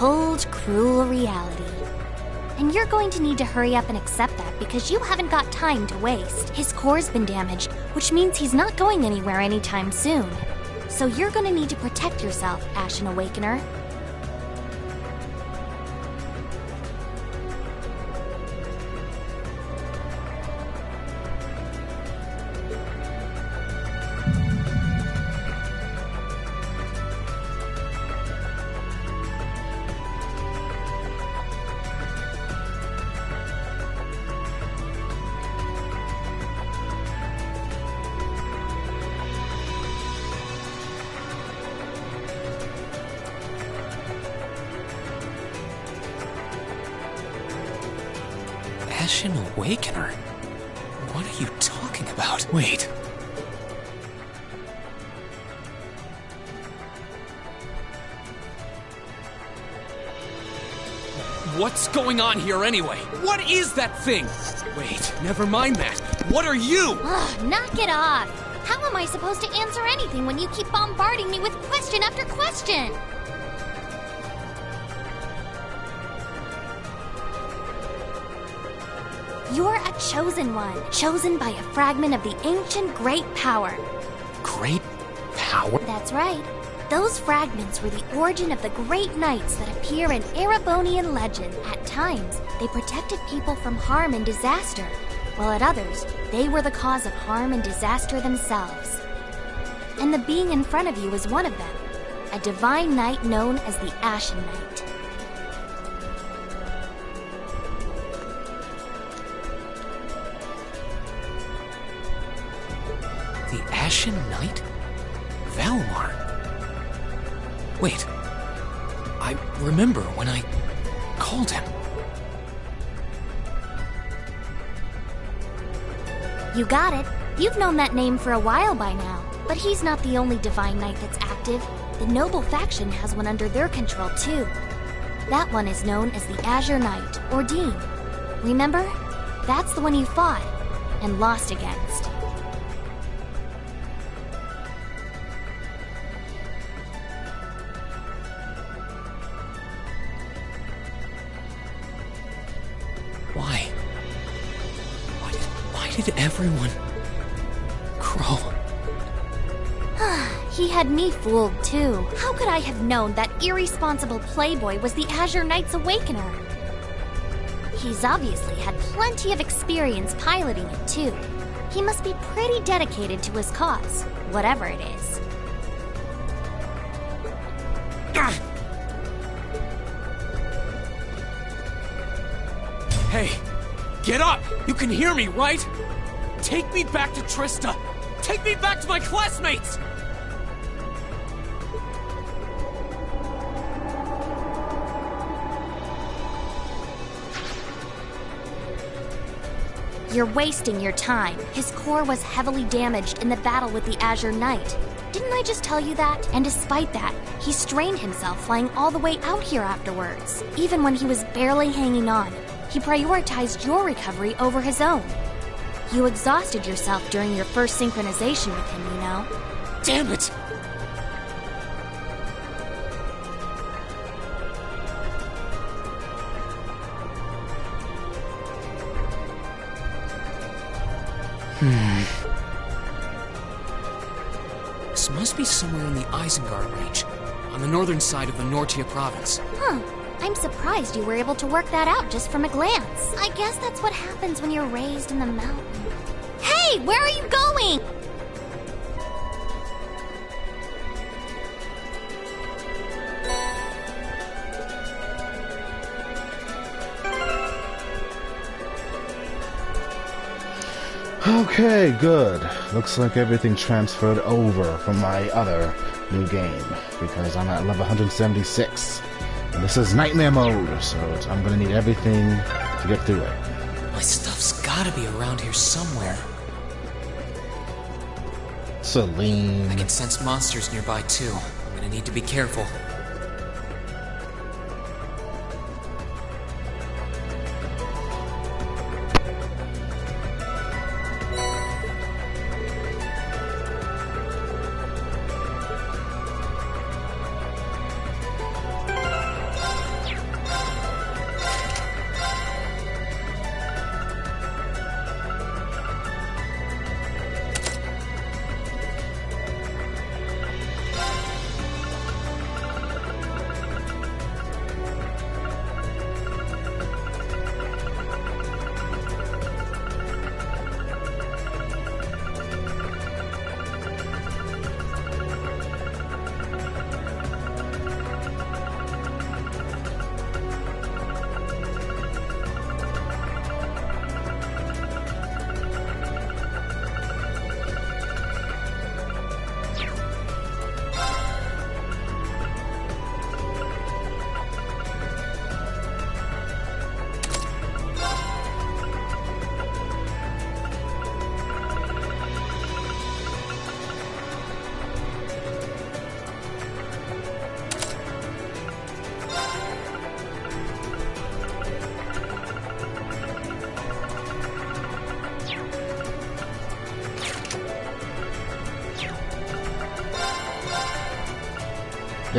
cold, cruel reality. And you're going to need to hurry up and accept that because you haven't got time to waste. His core's been damaged, which means he's not going anywhere anytime soon. So you're gonna need to protect yourself, Ashen Awakener. Ashen Awakener? What are you talking about? Wait. What's going on here anyway? What is that thing? Wait, never mind that. What are you? Ugh, knock it off! How am I supposed to answer anything when you keep bombarding me with question after question? You're a chosen one, chosen by a fragment of the ancient Great Power. Great Power? That's right. Those fragments were the origin of the great knights that appear in Erebonian legend. At times, they protected people from harm and disaster, while at others, they were the cause of harm and disaster themselves. And the being in front of you is one of them, a divine knight known as the Ashen Knight. The Ashen Knight? Valmar? Wait. I remember when I called him. You got it. You've known that name for a while by now. But he's not the only divine knight that's active. The noble faction has one under their control too. That one is known as the Azure Knight, or Dean. Remember? That's the one you fought and lost against. Why did everyone... Crow? He had me fooled too. How could I have known that irresponsible playboy was the Azure Knight's Awakener? He's obviously had plenty of experience piloting it too. He must be pretty dedicated to his cause, whatever it is. Hey, get up! You can hear me, right? Take me back to Trista! Take me back to my classmates! You're wasting your time. His core was heavily damaged in the battle with the Azure Knight. Didn't I just tell you that? And despite that, he strained himself flying all the way out here afterwards. Even when he was barely hanging on, he prioritized your recovery over his own. You exhausted yourself during your first synchronization with him, you know? Damn it! This must be somewhere in the Isengard range, on the northern side of the Nortia province. Huh. I'm surprised you were able to work that out just from a glance. I guess that's what happens when you're raised in the mountain. Hey, where are you going? Okay, good. Looks like everything transferred over from my other new game, because I'm at level 176. And this is Nightmare Mode, so I'm gonna need everything to get through it. My stuff's gotta be around here somewhere. Celine. I can sense monsters nearby too. I'm gonna need to be careful.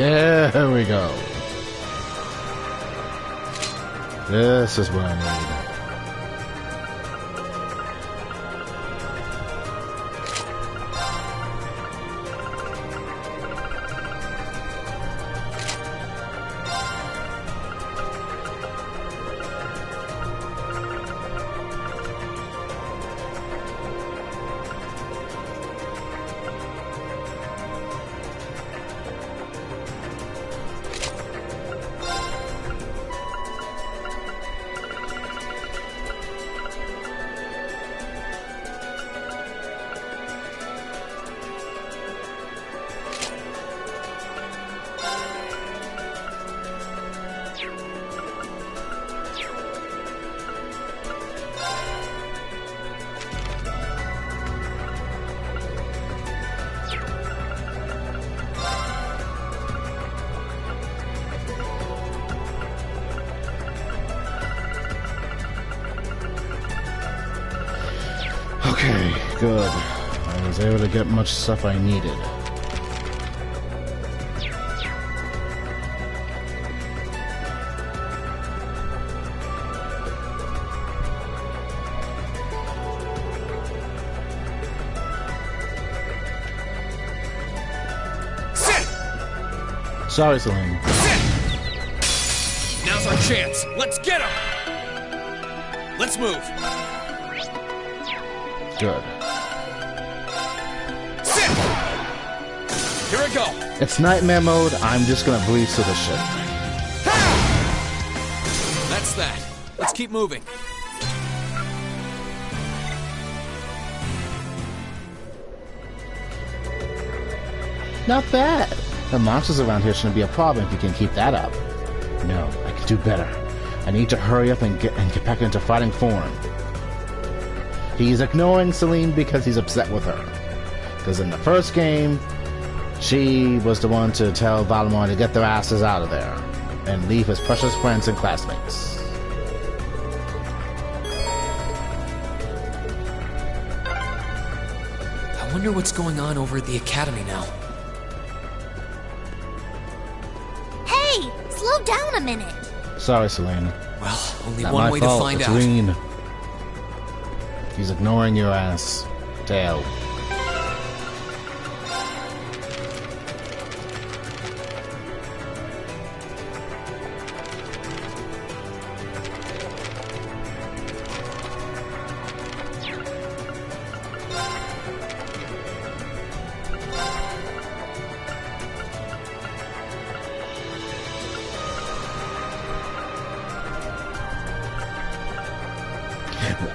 There we go. This is what I need. Okay, good. I was able to get much stuff I needed. Sit! Sorry, Celine. Sit! Now's our chance. Let's get him! Let's move. Good. Sit! Here we go. It's nightmare mode. I'm just gonna breeze to the ship. That's that. Let's keep moving. Not bad. The monsters around here shouldn't be a problem if you can keep that up. No, I can do better. I need to hurry up and get back into fighting form. He's ignoring Celine because he's upset with her. Because in the first game, she was the one to tell Valamar to get their asses out of there and leave his precious friends and classmates. I wonder what's going on over at the academy now. Hey! Slow down a minute! Sorry, Celine. Well, only Not one my way fault. to find It's out. Rean. He's ignoring your ass. Tail.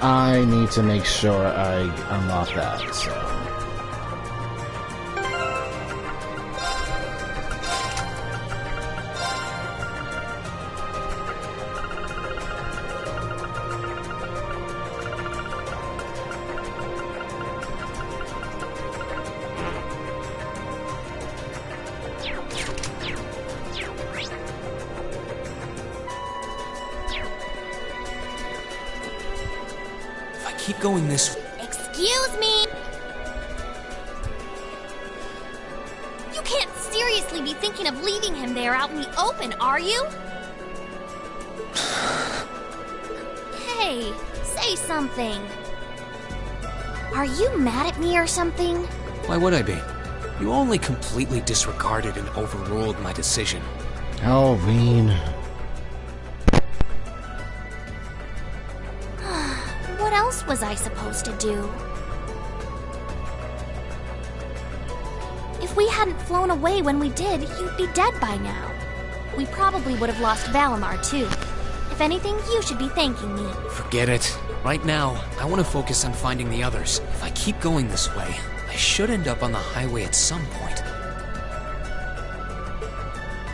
I need to make sure I unlock that, so... Keep going this way. Excuse me! You can't seriously be thinking of leaving him there out in the open, are you? Hey, say something. Are you mad at me or something? Why would I be? You only completely disregarded and overruled my decision. Oh, Rean. What else was I supposed to do? If we hadn't flown away when we did, you'd be dead by now. We probably would have lost Valamar, too. If anything, you should be thanking me. Forget it. Right now, I want to focus on finding the others. If I keep going this way, I should end up on the highway at some point.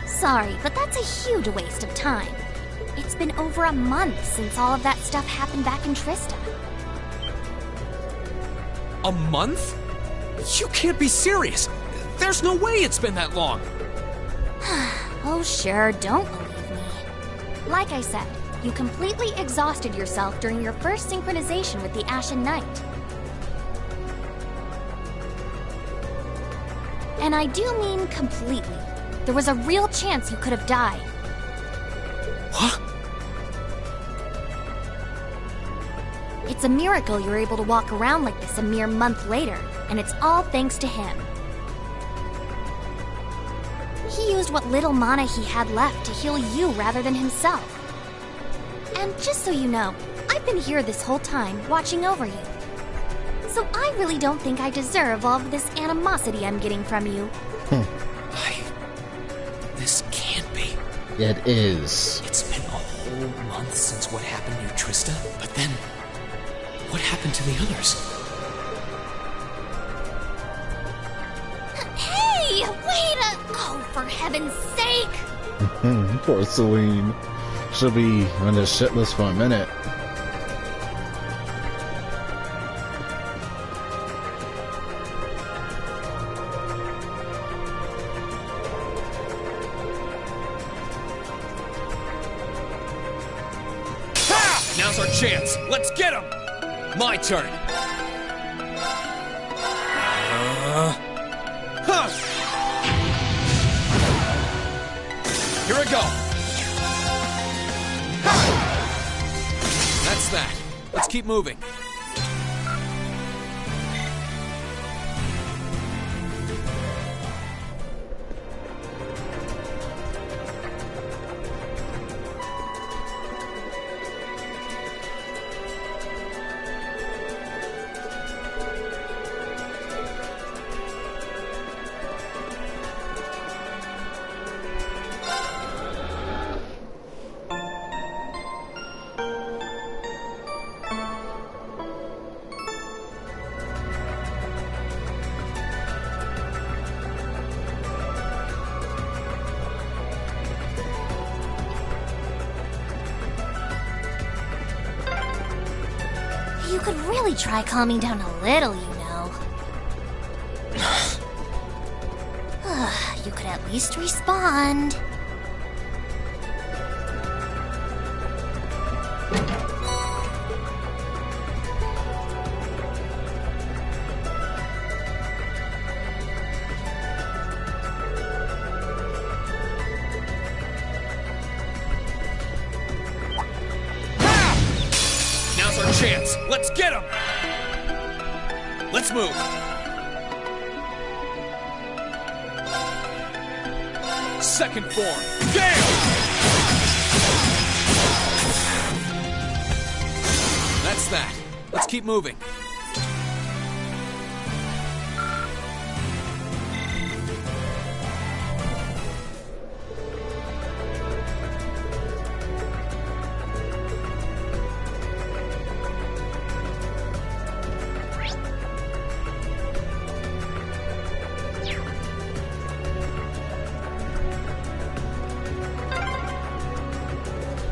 Sorry, but that's a huge waste of time. It's been over a month since all of that stuff happened back in Trista. A month? You can't be serious. There's no way it's been that long. Oh, sure, don't believe me. Like I said, you completely exhausted yourself during your first synchronization with the Ashen Knight. And I do mean completely. there was a real chance you could have died. What? It's a miracle you're able to walk around like this a mere month later, and it's all thanks to him. He used what little mana he had left to heal you rather than himself. And just so you know, I've been here this whole time, watching over you. So I really don't think I deserve all of this animosity I'm getting from you. This can't be. It is. It's been a whole month since what happened near Trista, but then, what happened to the others? Hey, wait a... Oh, for heaven's sake! Poor Celine. She'll be on this shit list for a minute. Now's our chance. Let's get him! My turn. Here I go. That's that. Let's keep moving. You could really try calming down a little, you know. You could at least respond. Now's our chance. Let's get him! Let's move. Second form. Gale! That's that. Let's keep moving.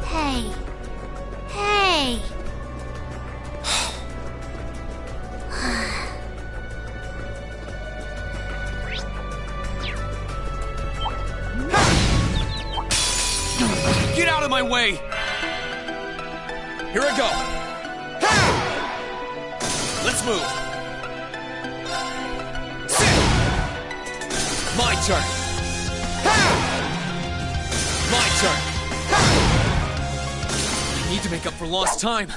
Hey. Hey! Get out of my way! Here I go. Let's move. Sit! My turn. My turn. I need to make up for lost time.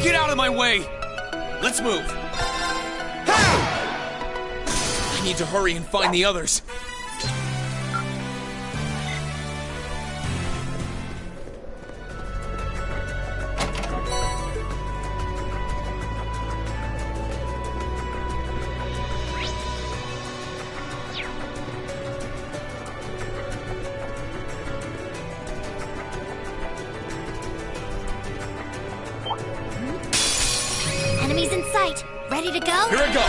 Get out of my way! Let's move. I need to hurry and find the others. Enemies in sight. Ready to go? Here I go.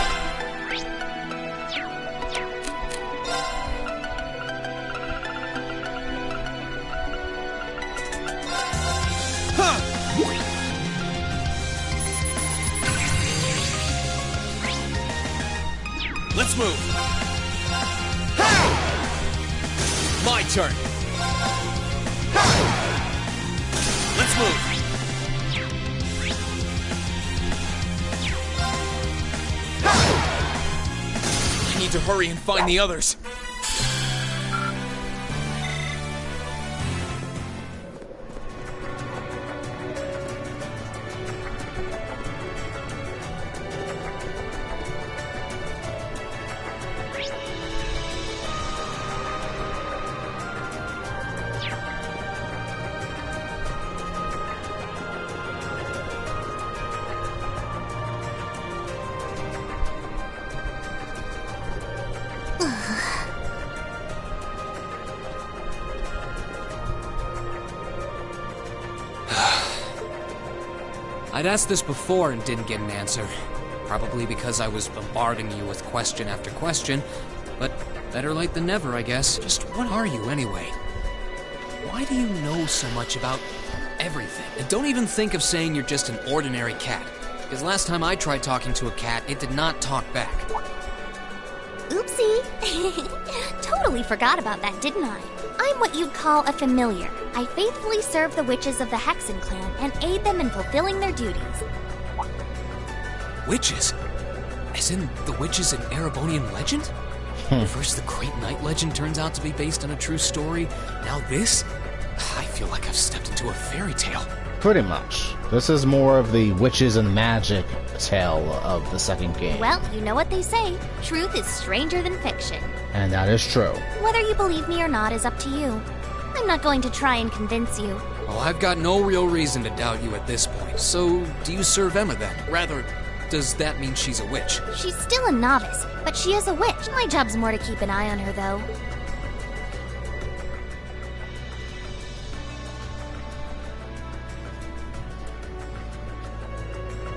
Huh. Let's move. My turn. Let's move. need to hurry and find the others. I'd asked this before and didn't get an answer. Probably because I was bombarding you with question after question, but better late than never, I guess. Just what are you anyway? Why do you know so much about everything? And don't even think of saying you're just an ordinary cat, because last time I tried talking to a cat, it did not talk back. Oopsie. Totally forgot about that, didn't I? I'm what you'd call a familiar. I faithfully serve the witches of the Hexen clan and aid them in fulfilling their duties. Witches? As in the witches in Erebonian legend? First the Great Night legend turns out to be based on a true story, now this? I feel like I've stepped into a fairy tale. Pretty much. This is more of the witches and magic tale of the second game. Well, you know what they say. Truth is stranger than fiction. And that is true. Whether you believe me or not is up to you. I'm not going to try and convince you. Well, I've got no real reason to doubt you at this point. So, do you serve Emma then? Rather, does that mean she's a witch? She's still a novice, but she is a witch. My job's more to keep an eye on her, though.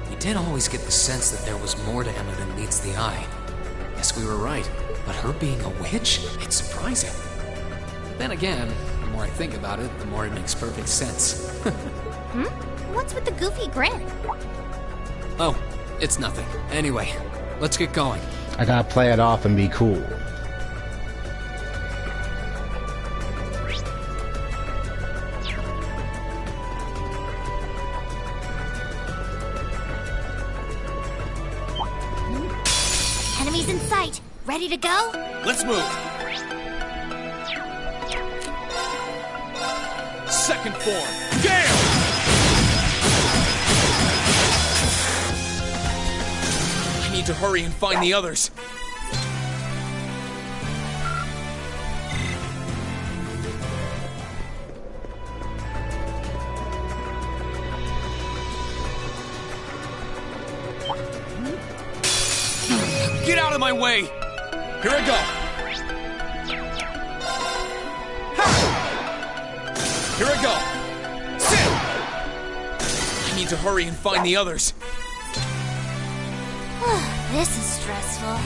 We did always get the sense that there was more to Emma than meets the eye. Guess we were right. But her being a witch? It's surprising. But then again, the more I think about it, the more it makes perfect sense. What's with the goofy grin? Oh, it's nothing. Anyway, let's get going. I gotta play it off and be cool. Enemies in sight. Ready to go? Let's move. Second form. Gale! I need to hurry and find the others. Get out of my way! Here I go! Ha! Here I go! Sit! I need to hurry and find the others. This is stressful.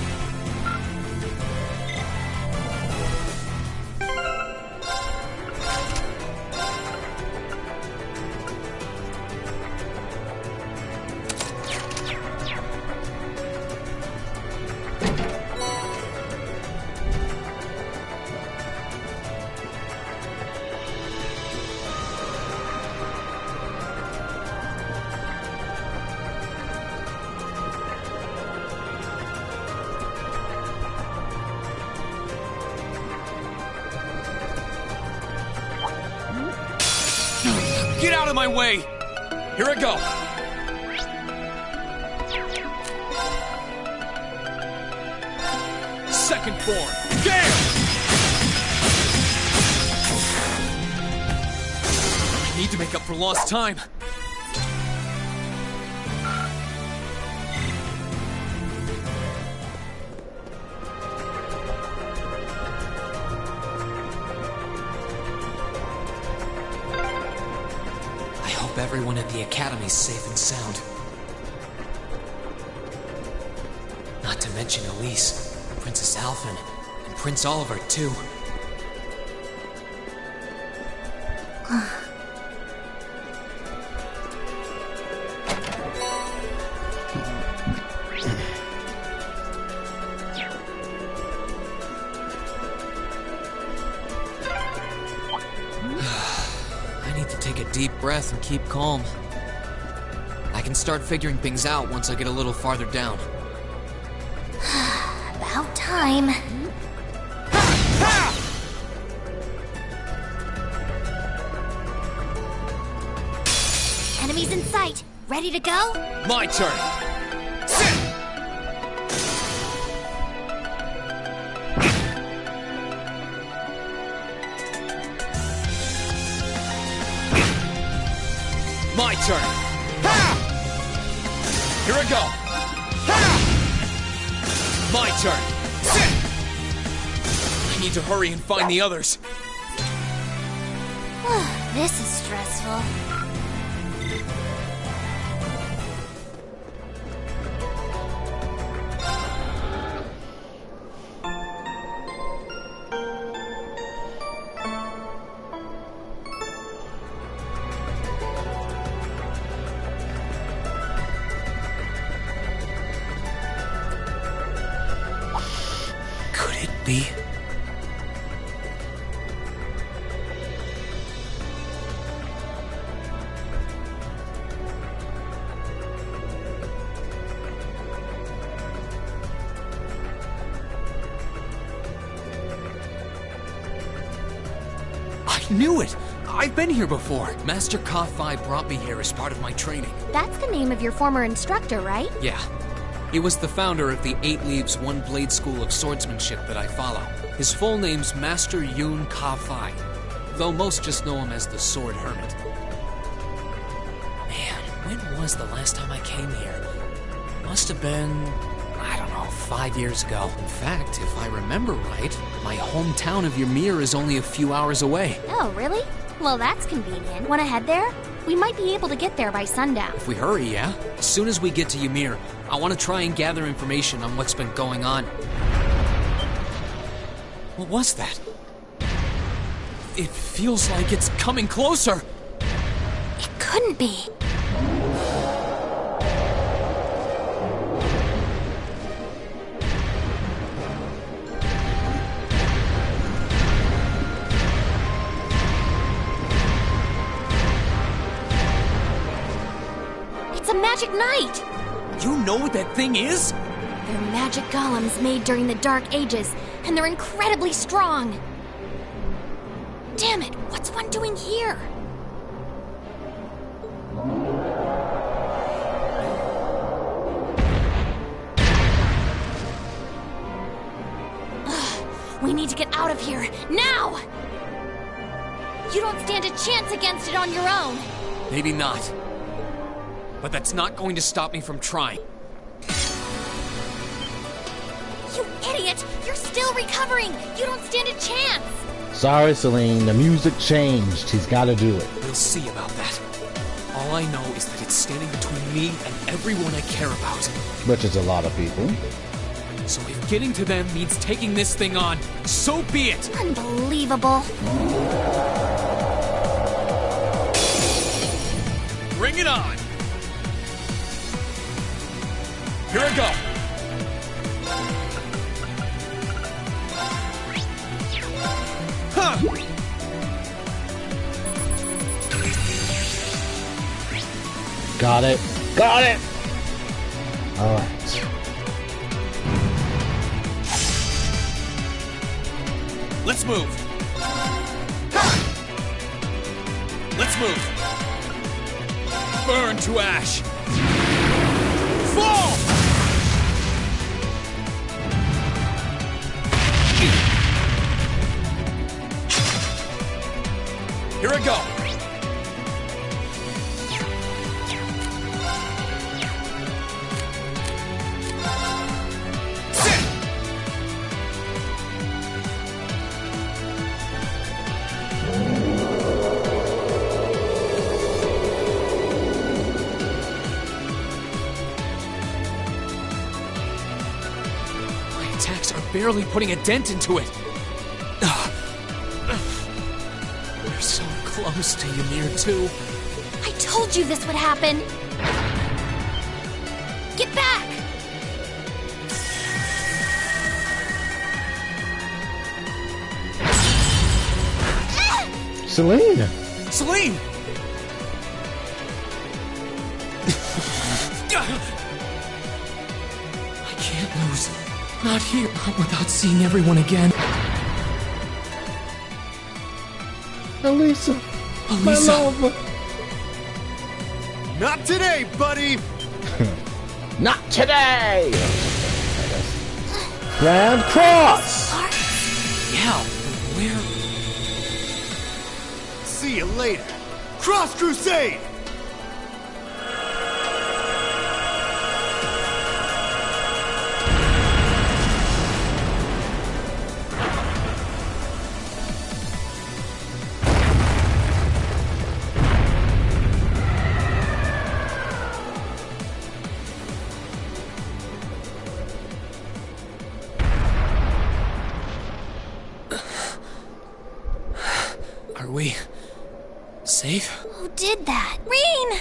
Get out of my way! Here I go! Second form. Gale! I need to make up for lost time. Everyone at the Academy's safe and sound. Not to mention Elise, Princess Alphen, and Prince Oliver, too. Deep breath and keep calm. I can start figuring things out once I get a little farther down. About time. Enemies in sight. Ready to go? My turn. My turn. Here I go. My turn. I need to hurry and find the others. This is stressful. Could it be? I knew it! I've been here before. Master Ka-Fi brought me here as part of my training. That's the name of your former instructor, right? Yeah. He was the founder of the 8 Leaves, 1 Blade School of Swordsmanship that I follow. His full name's Master Yun Ka-Fi, though most just know him as the Sword Hermit. Man, when was the last time I came here? Must have been, I don't know, 5 years ago. In fact, if I remember right, my hometown of Ymir is only a few hours away. Oh, really? Well, that's convenient. Wanna head there? We might be able to get there by sundown. If we hurry, yeah? As soon as we get to Ymir, I want to try and gather information on what's been going on. What was that? It feels like it's coming closer. It couldn't be. It's a magic knight! You know what that thing is? They're magic golems made during the Dark Ages, and they're incredibly strong. Damn it, what's one doing here? Ugh, we need to get out of here, now! You don't stand a chance against it on your own. Maybe not. But that's not going to stop me from trying. You idiot! You're still recovering! You don't stand a chance! Sorry, Celine. The music changed. He's got to do it. We'll see about that. All I know is that it's standing between me and everyone I care about. Which is a lot of people. So if getting to them means taking this thing on, so be it! Unbelievable. Bring it on! Here I go! Huh! Got it. Got it! Alright. Let's move! Let's move! Burn to ash! Fall! Here I go! Barely putting a dent into it. We're so close to Ymir too. I told you this would happen. Get back! Celine! Celine! I can't lose. Not here without seeing everyone again. Elisa, my Elisa. love. Not today, buddy! Not today! Grand Cross! Yeah, where? See you later. Cross Crusade! Are we safe? Who did that? Rean!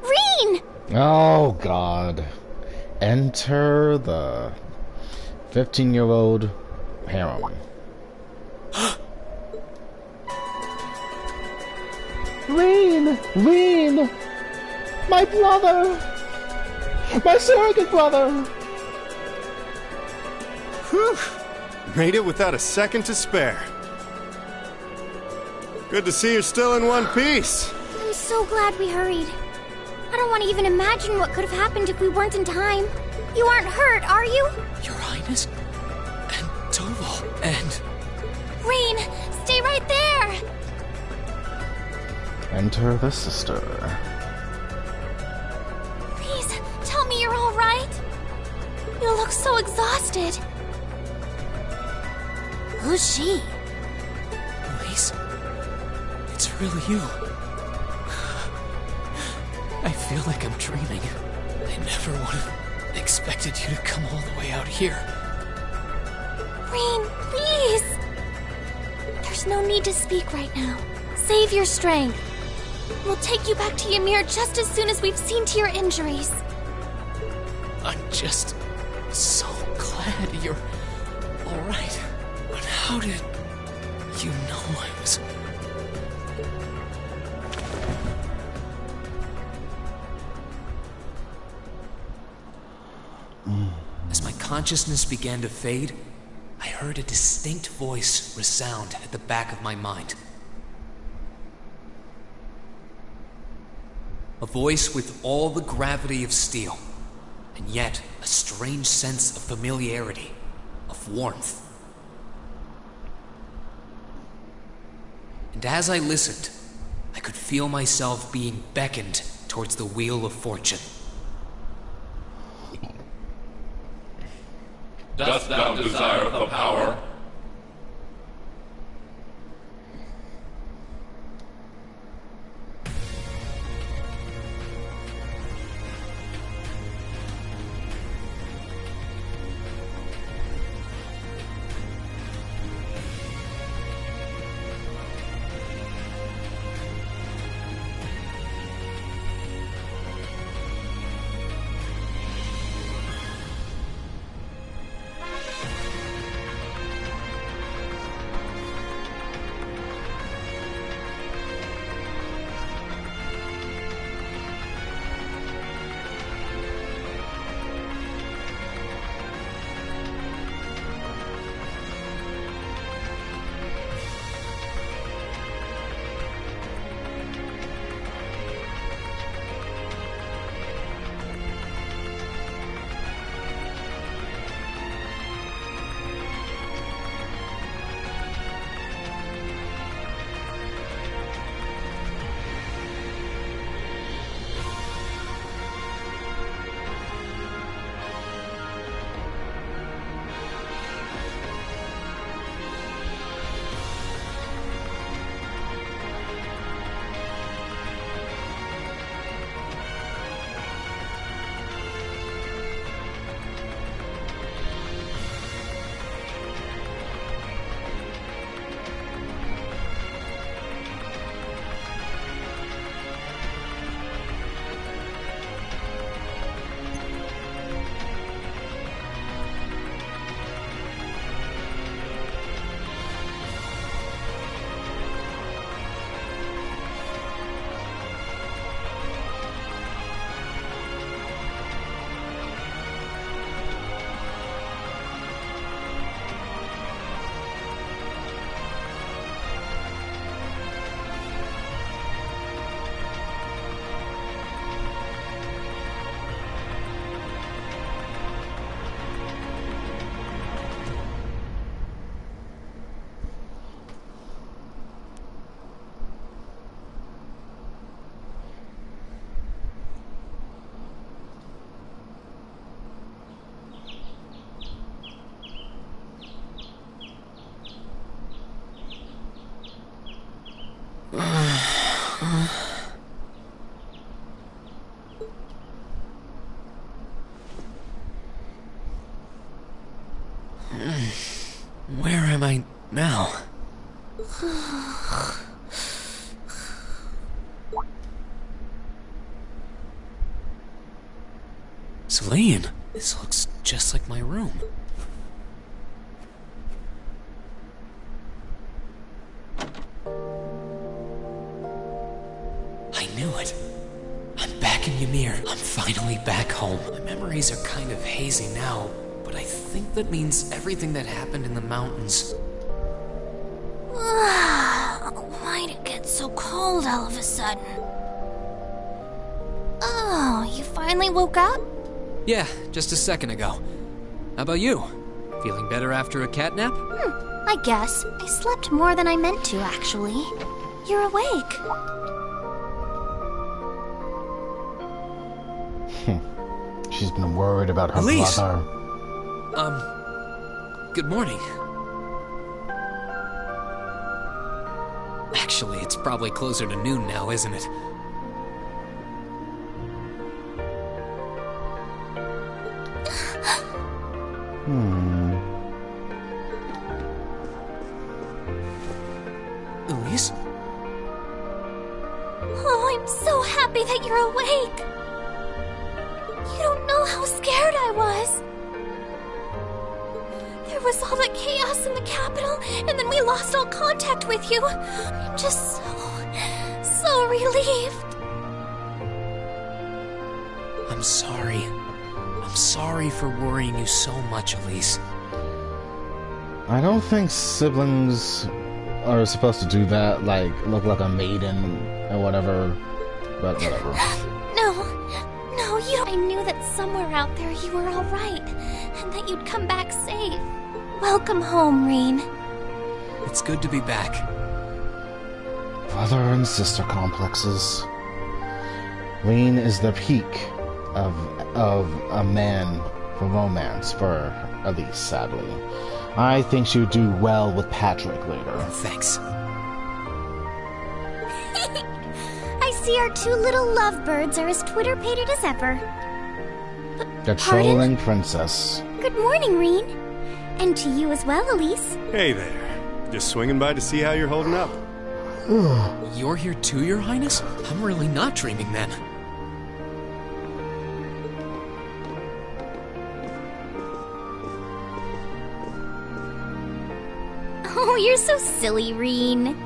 Rean! Oh, God. Enter the 15-year-old harem. Rean! My brother! My surrogate brother! Whew! Made it without a second to spare. Good to see you're still in one piece. I'm so glad we hurried. I don't want to even imagine what could have happened if we weren't in time. You aren't hurt, are you? Your Highness? And Toval? And... Rean, stay right there! Enter the sister. Please, tell me you're all right. You look so exhausted. Who's she? Elise? It's really you. I feel like I'm dreaming. I never would have expected you to come all the way out here. Rean, please! There's no need to speak right now. Save your strength. We'll take you back to Ymir just as soon as we've seen to your injuries. I'm just so glad you're all right. But how did you know I was... As my consciousness began to fade, I heard a distinct voice resound at the back of my mind. A voice with all the gravity of steel, and yet a strange sense of familiarity, of warmth. And as I listened, I could feel myself being beckoned towards the wheel of fortune. Dost thou desire the power? Where am I now? Celine, this looks just like my room. I knew it. I'm back in Ymir. I'm finally back home. My memories are kind of hazy now, but I think that means everything that happened in the mountains. Why'd it get so cold all of a sudden? Oh, you finally woke up? Yeah, just a second ago. How about you? Feeling better after a cat nap? I guess. I slept more than I meant to, actually. You're awake. She's been worried about her Elise! brother. Good morning. Actually, it's probably closer to noon now, isn't it? Elise? Oh, I'm so happy that you're awake. You don't know how scared I was. There was all that chaos in the capital, and then we lost all contact with you. I'm just so relieved. I'm sorry. I'm sorry for worrying you so much, Elise. I don't think siblings are supposed to do that, like look like a maiden or whatever, but whatever. No, you don't. I knew that somewhere out there you were all right, and that you'd come back safe. Welcome home, Rean. It's good to be back. Brother and sister complexes. Rean is the peak of a man for romance for Elise, sadly. I think she would do well with Patrick later. Thanks. I see our two little lovebirds are as Twitter-pated as ever. The trolling princess. Good morning, Rean. And to you as well, Elise. Hey there. Just swinging by to see how you're holding up. You're here too, Your Highness? I'm really not dreaming then. Oh, you're so silly, Rean.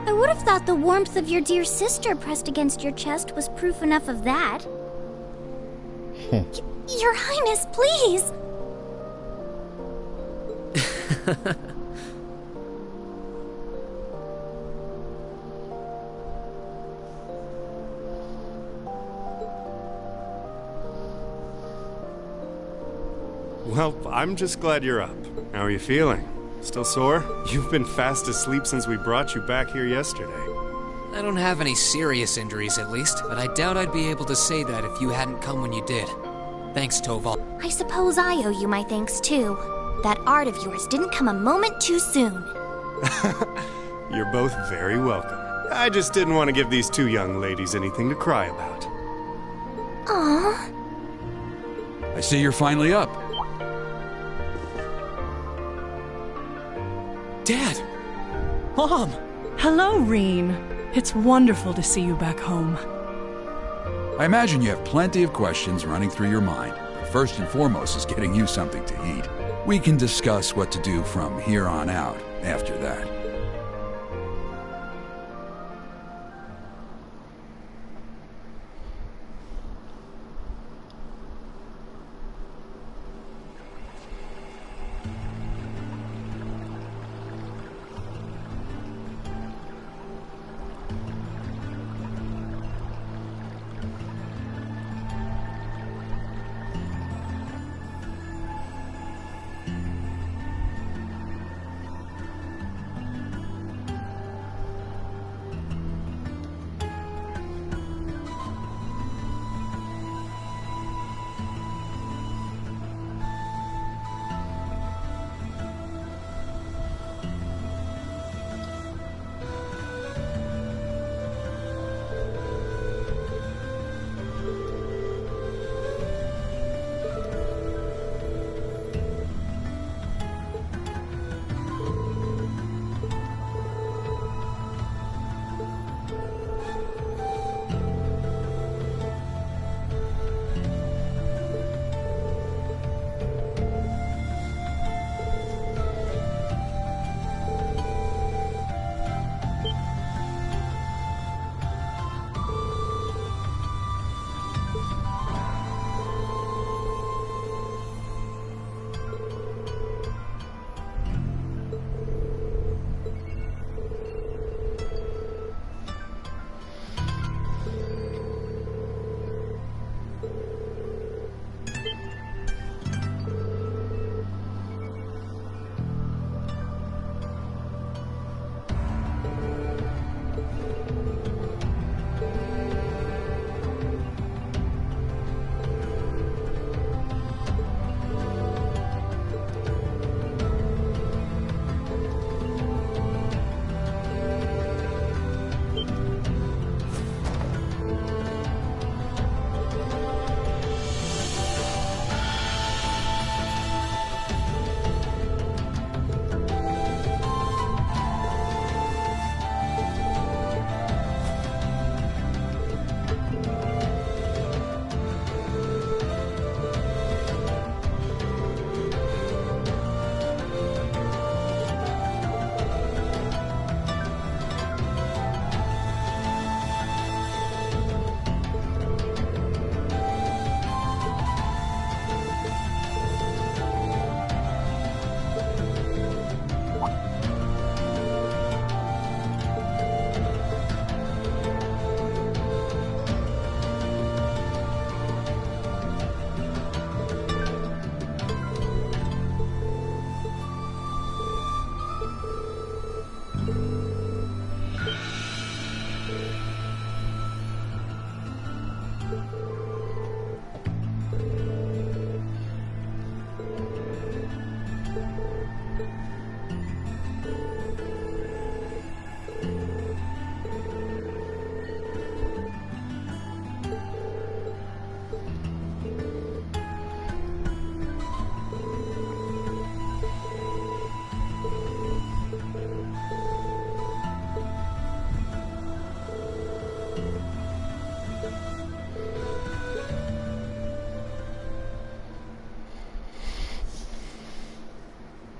I would have thought the warmth of your dear sister pressed against your chest was proof enough of that. Your Highness, please! Well, I'm just glad you're up. How are you feeling? Still sore? You've been fast asleep since we brought you back here yesterday. I don't have any serious injuries, at least, but I doubt I'd be able to say that if you hadn't come when you did. Thanks, Toval. I suppose I owe you my thanks, too. That art of yours didn't come a moment too soon. You're both very welcome. I just didn't want to give these two young ladies anything to cry about. Aww. I see you're finally up. Dad! Mom! Hello, Rean. It's wonderful to see you back home. I imagine you have plenty of questions running through your mind, but first and foremost is getting you something to eat. We can discuss what to do from here on out after that.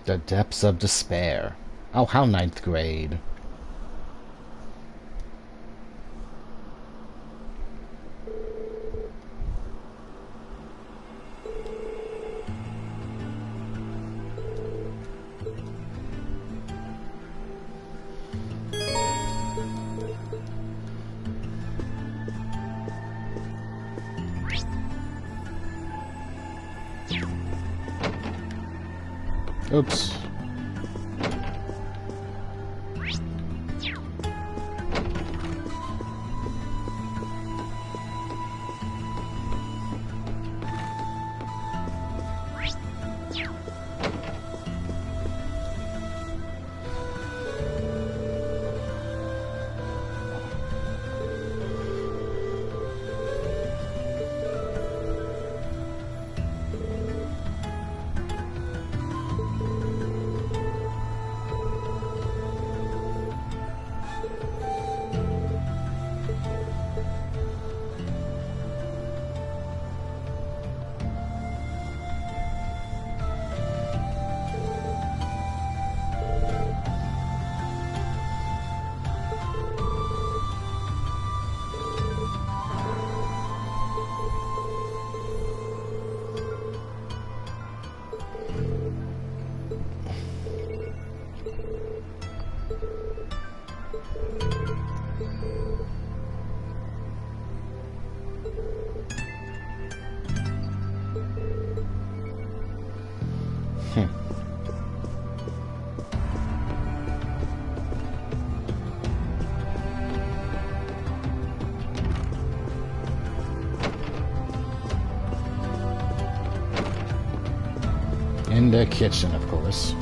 The depths of despair. Oh, how ninth grade. Oops. In the kitchen, of course.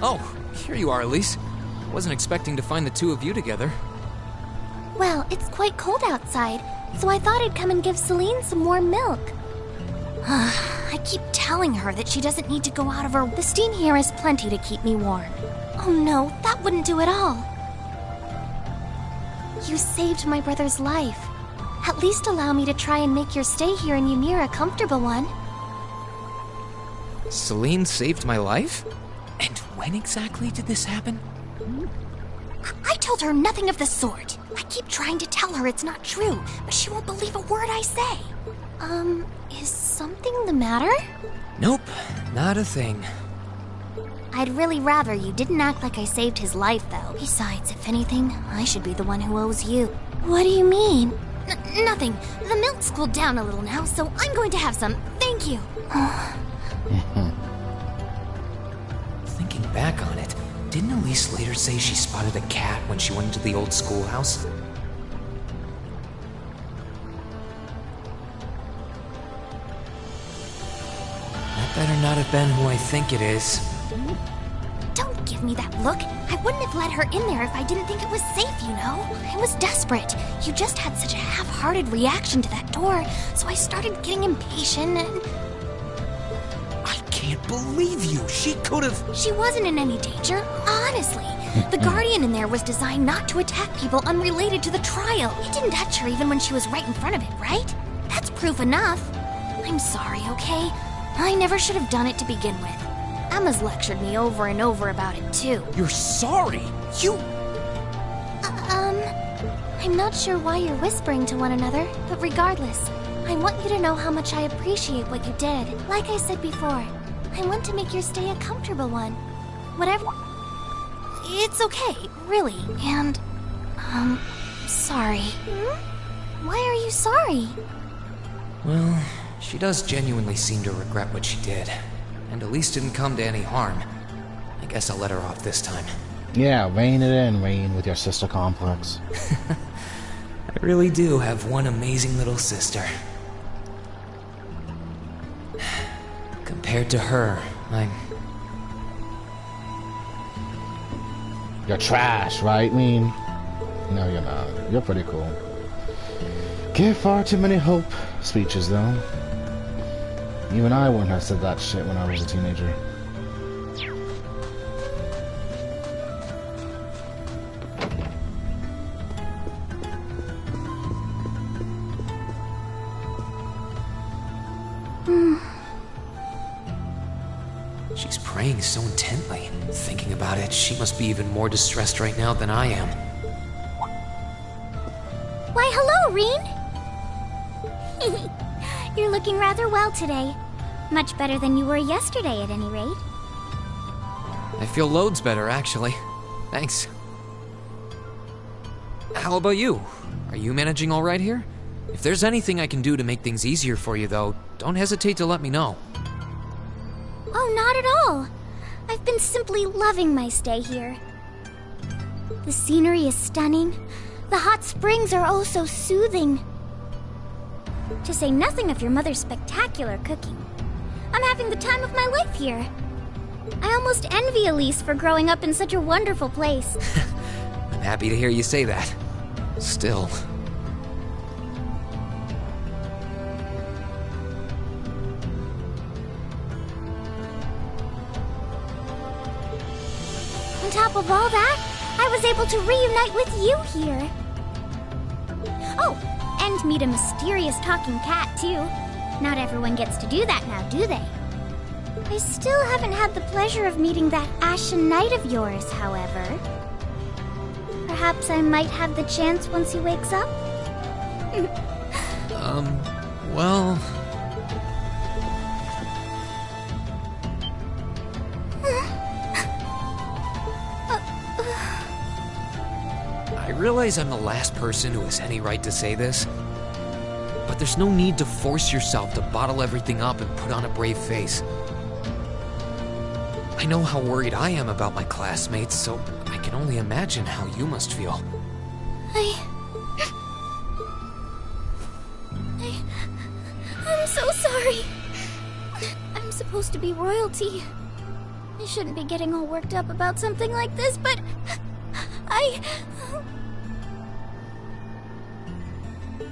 Oh, here you are, Elise. Wasn't expecting to find the two of you together. Well, it's quite cold outside, so I thought I'd come and give Celine some warm milk. I keep telling her that she doesn't need to go out of her... The steam here is plenty to keep me warm. Oh no, that wouldn't do at all. You saved my brother's life. At least allow me to try and make your stay here in Ymir a comfortable one. Celine saved my life? And when exactly did this happen? I told her nothing of the sort. I keep trying to tell her it's not true, but she won't believe a word I say. Is something the matter? Nope, not a thing. I'd really rather you didn't act like I saved his life, though. Besides, if anything, I should be the one who owes you. What do you mean? Nothing. The milk's cooled down a little now, so I'm going to have some. Thank you. Thinking back on it, didn't Elise later say she spotted a cat when she went into the old schoolhouse? That better not have been who I think it is. Don't give me that look. I wouldn't have let her in there if I didn't think it was safe, you know? I was desperate. You just had such a half-hearted reaction to that door, so I started getting impatient and... I can't believe you! She could've... She wasn't in any danger, honestly. The Guardian in there was designed not to attack people unrelated to the trial. He didn't touch her even when she was right in front of it, right? That's proof enough. I'm sorry, okay? I never should have done it to begin with. Emma's lectured me over and over about it, too. You're sorry? You... I'm not sure why you're whispering to one another, but regardless, I want you to know how much I appreciate what you did. Like I said before, I want to make your stay a comfortable one. Whatever... It's okay, really, and... sorry. Why are you sorry? Well, she does genuinely seem to regret what she did. And Elise didn't come to any harm. I guess I'll let her off this time. Yeah, rein it in, Rean, with your sister complex. I really do have one amazing little sister. Compared to her, I'm... You're trash, right, Rean? No, you're not. You're pretty cool. Give far too many hope speeches, though. Even I wouldn't have said that shit when I was a teenager. She's praying so intently. Thinking about it, she must be even more distressed right now than I am. Why, hello, Rean! You're looking rather well today. Much better than you were yesterday, at any rate. I feel loads better, actually. Thanks. How about you? Are you managing all right here? If there's anything I can do to make things easier for you, though, don't hesitate to let me know. Oh, not at all. I've been simply loving my stay here. The scenery is stunning. The hot springs are oh so soothing. To say nothing of your mother's spectacular cooking. I'm having the time of my life here. I almost envy Elise for growing up in such a wonderful place. I'm happy to hear you say that. Still... On top of all that, I was able to reunite with you here. Oh, and meet a mysterious talking cat, too. Not everyone gets to do that now, do they? I still haven't had the pleasure of meeting that Ashen Knight of yours, however. Perhaps I might have the chance once he wakes up? well... I realize I'm the last person who has any right to say this, but there's no need to force yourself to bottle everything up and put on a brave face. I know how worried I am about my classmates, so I can only imagine how you must feel. I'm so sorry. I'm supposed to be royalty. I shouldn't be getting all worked up about something like this, but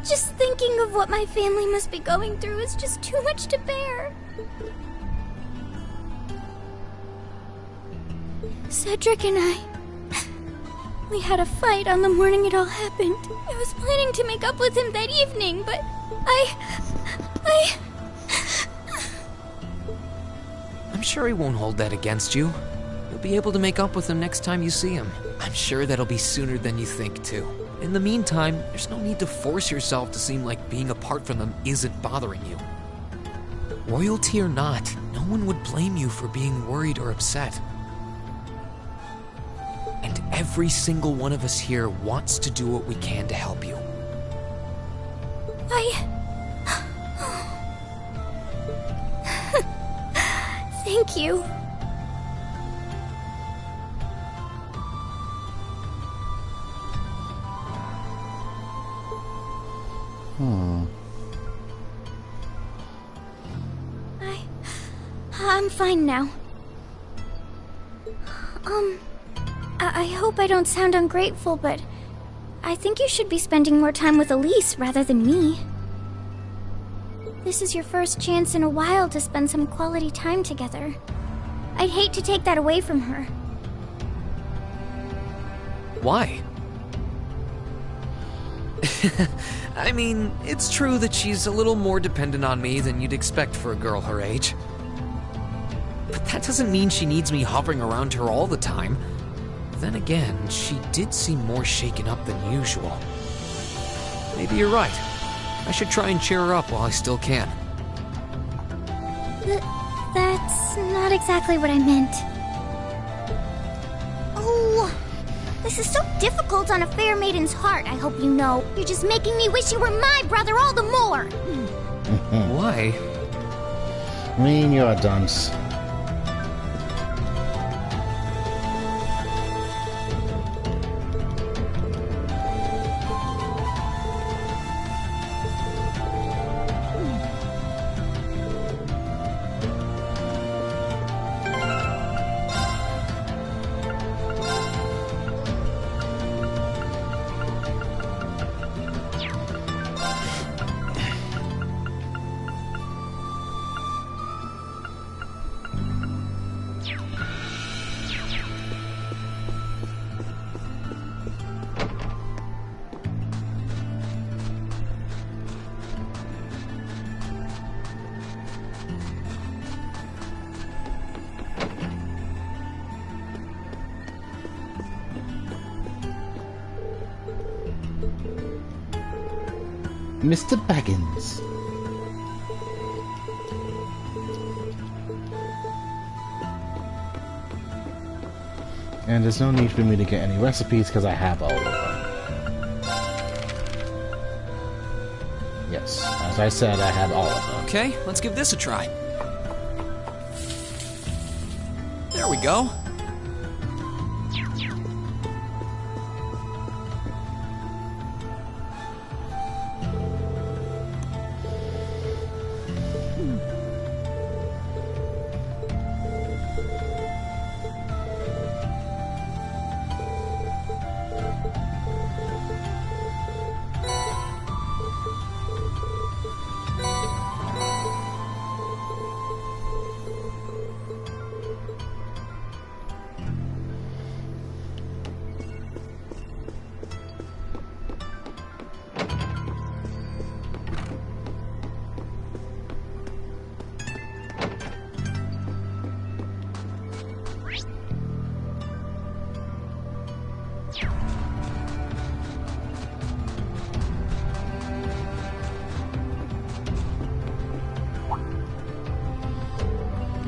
just thinking of what my family must be going through is just too much to bear. Cedric and we had a fight on the morning it all happened. I was planning to make up with him that evening, but I'm sure he won't hold that against you. You'll be able to make up with him next time you see him. I'm sure that'll be sooner than you think, too. In the meantime, there's no need to force yourself to seem like being apart from them isn't bothering you. Royalty or not, no one would blame you for being worried or upset. And every single one of us here wants to do what we can to help you. Thank you. I'm fine now. I hope I don't sound ungrateful, but I think you should be spending more time with Elise rather than me. This is your first chance in a while to spend some quality time together. I'd hate to take that away from her. Why? I mean, it's true that she's a little more dependent on me than you'd expect for a girl her age. But that doesn't mean she needs me hovering around her all the time. Then again, she did seem more shaken up than usual. Maybe you're right. I should try and cheer her up while I still can. That's not exactly what I meant. Oh, this is so difficult on a fair maiden's heart, I hope you know. You're just making me wish you were my brother all the more. Why? Rean, you're a dunce. Mr. Baggins. And there's no need for me to get any recipes because I have all of them. Yes, as I said, I have all of them. Okay, let's give this a try. There we go.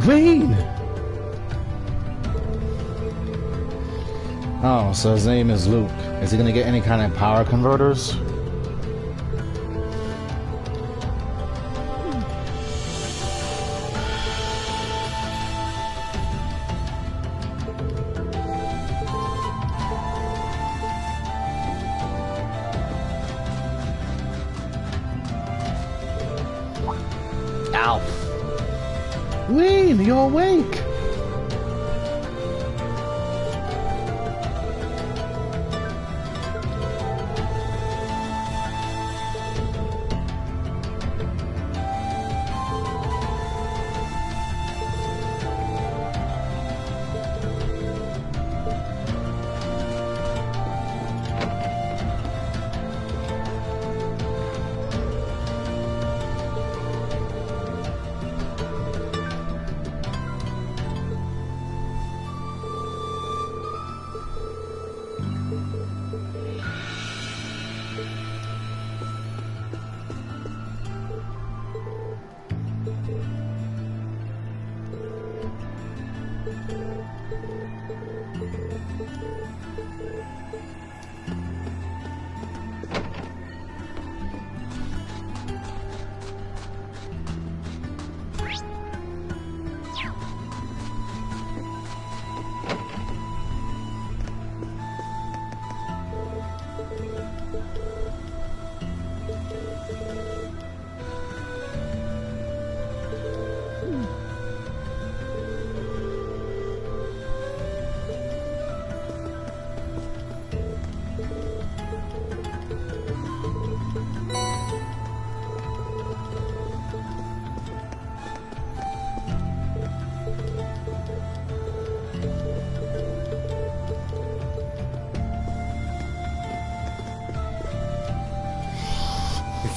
Rean! Oh, so his name is Luke. Is he gonna get any kind of power converters? Ow. Rean, you're awake!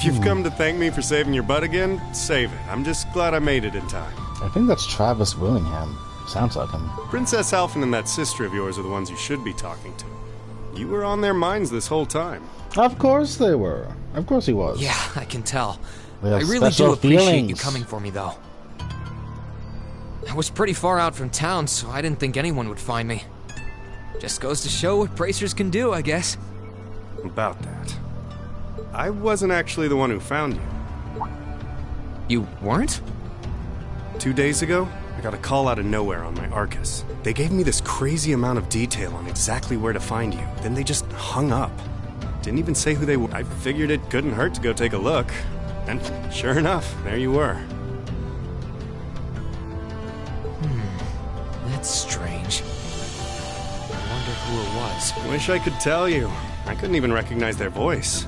If you've come to thank me for saving your butt again, save it. I'm just glad I made it in time. I think that's Travis Willingham. Sounds like him. Princess Alphen and that sister of yours are the ones you should be talking to. You were on their minds this whole time. Of course they were. Of course he was. Yeah, I can tell. We have I really do special appreciate feelings. you coming for me, though. I was pretty far out from town, so I didn't think anyone would find me. Just goes to show what bracers can do, I guess. About that. I wasn't actually the one who found you. You weren't? 2 days ago, I got a call out of nowhere on my Arcus. They gave me this crazy amount of detail on exactly where to find you. Then they just hung up. Didn't even say who they were. I figured it couldn't hurt to go take a look. And sure enough, there you were. That's strange. I wonder who it was. Wish I could tell you. I couldn't even recognize their voice.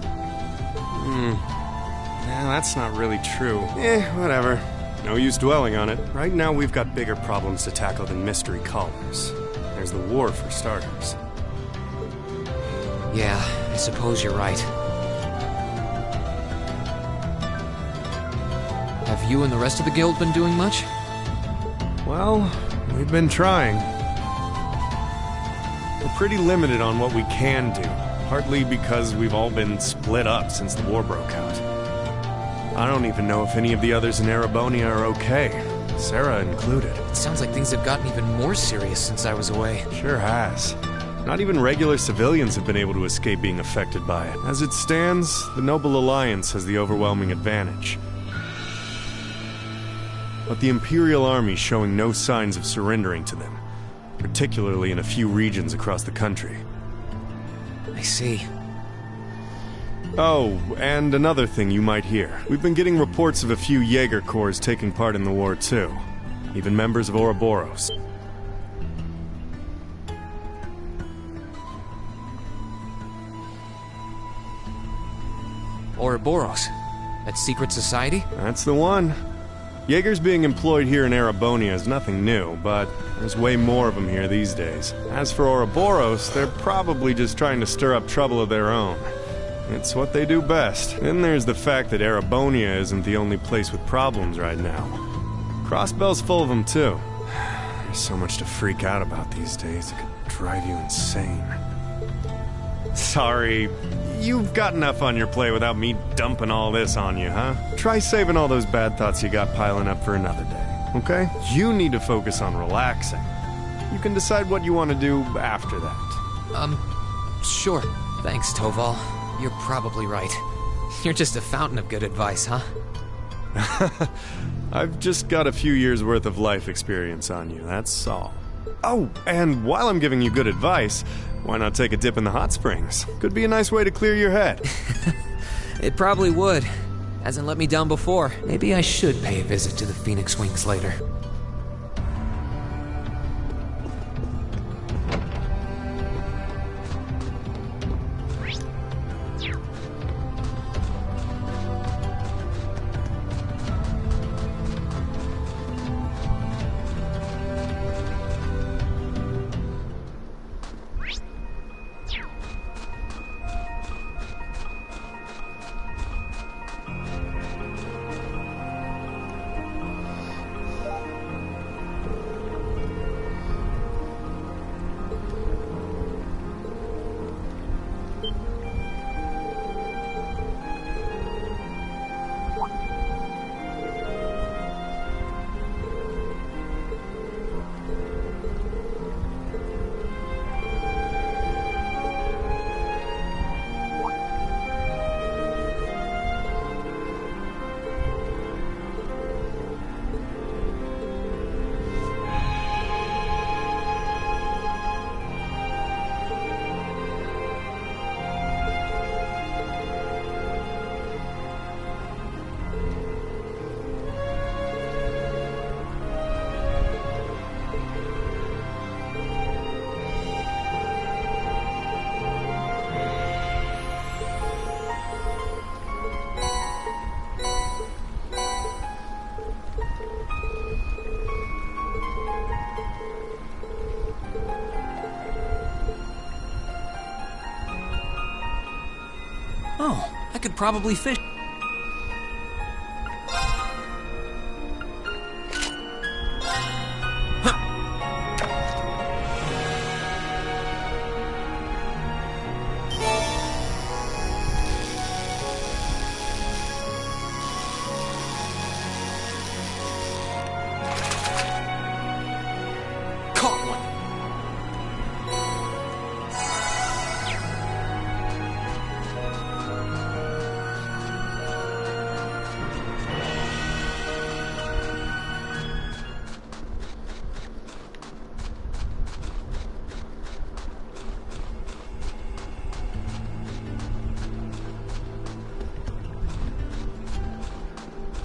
Nah, that's not really true. Whatever. No use dwelling on it. Right now we've got bigger problems to tackle than mystery callers. There's the war for starters. Yeah, I suppose you're right. Have you and the rest of the guild been doing much? Well, we've been trying. We're pretty limited on what we can do, partly because we've all been split up since the war broke out. I don't even know if any of the others in Erebonia are okay, Sarah included. It sounds like things have gotten even more serious since I was away. Sure has. Not even regular civilians have been able to escape being affected by it. As it stands, the Noble Alliance has the overwhelming advantage. But the Imperial Army's showing no signs of surrendering to them, particularly in a few regions across the country. I see. Oh, and another thing you might hear. We've been getting reports of a few Jaeger Corps taking part in the war too. Even members of Ouroboros. Ouroboros? That secret society? That's the one. Jaegers being employed here in Erebonia is nothing new, but there's way more of them here these days. As for Ouroboros, they're probably just trying to stir up trouble of their own. It's what they do best. Then there's the fact that Erebonia isn't the only place with problems right now. Crossbell's full of them too. There's so much to freak out about these days, it could drive you insane. Sorry, you've got enough on your plate without me dumping all this on you, huh? Try saving all those bad thoughts you got piling up for another day, okay? You need to focus on relaxing. You can decide what you want to do after that. Sure. Thanks, Toval. You're probably right. You're just a fountain of good advice, huh? I've just got a few years' worth of life experience on you, that's all. Oh, and while I'm giving you good advice, why not take a dip in the hot springs? Could be a nice way to clear your head. It probably would. Hasn't let me down before. Maybe I should pay a visit to the Phoenix Wings later. Oh, I could probably fish.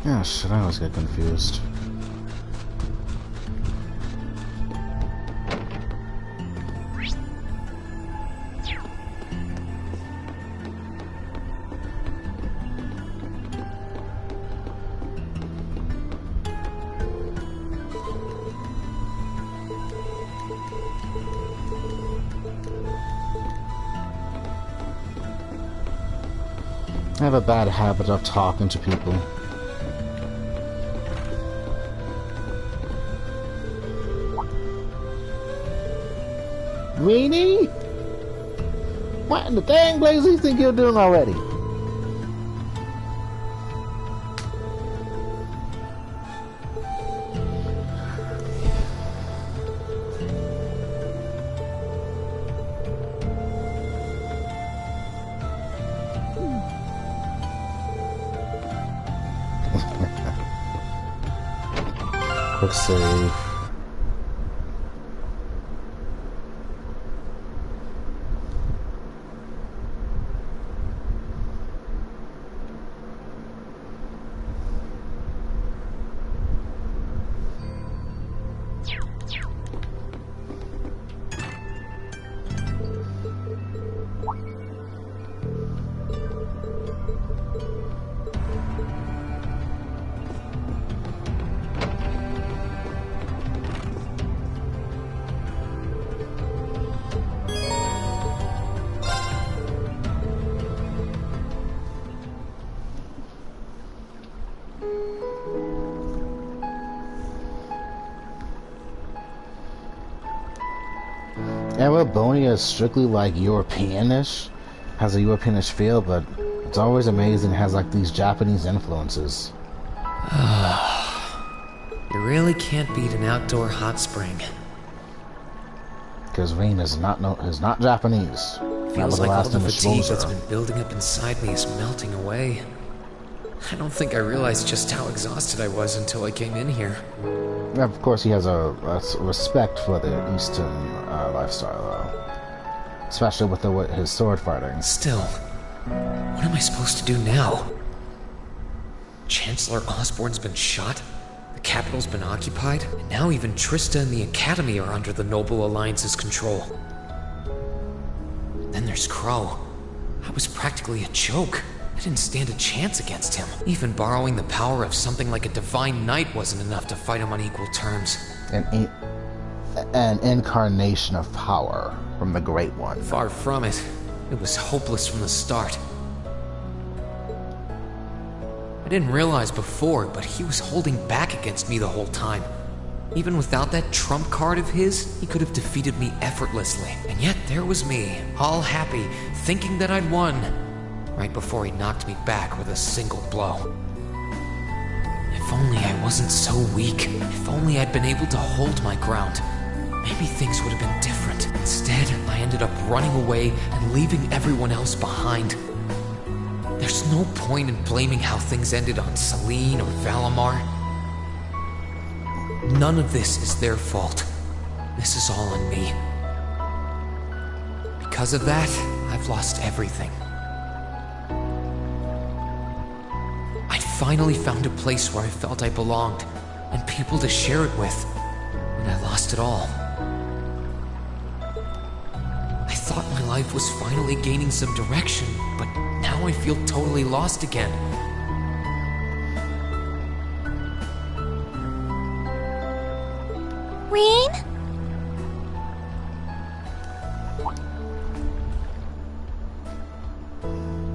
Yeah, shit, I always get confused. I have a bad habit of talking to people. Reanie? What in the dang blaze do you think you're doing already? Quick save. Arabonia is strictly like Europeanish, has a Europeanish feel, but it's always amazing. It has like these Japanese influences. You really can't beat an outdoor hot spring. Because Rean is not Japanese. Feels like all the fatigue that's been building up inside me is melting away. I don't think I realized just how exhausted I was until I came in here. Of course, he has a respect for the Eastern lifestyle, though. Especially with his sword fighting. Still, what am I supposed to do now? Chancellor Osborne's been shot, the capital's been occupied, and now even Trista and the Academy are under the Noble Alliance's control. Then there's Crow. I was practically a joke. I didn't stand a chance against him. Even borrowing the power of something like a divine knight wasn't enough to fight him on equal terms. An incarnation of power from the Great One. Far from it. It was hopeless from the start. I didn't realize before, but he was holding back against me the whole time. Even without that trump card of his, he could have defeated me effortlessly. And yet there was me, all happy, thinking that I'd won. Right before he knocked me back with a single blow. If only I wasn't so weak. If only I'd been able to hold my ground. Maybe things would have been different. Instead, I ended up running away and leaving everyone else behind. There's no point in blaming how things ended on Celine or Valimar. None of this is their fault. This is all on me. Because of that, I've lost everything. Finally found a place where I felt I belonged, and people to share it with, and I lost it all. I thought my life was finally gaining some direction, but now I feel totally lost again. Rean?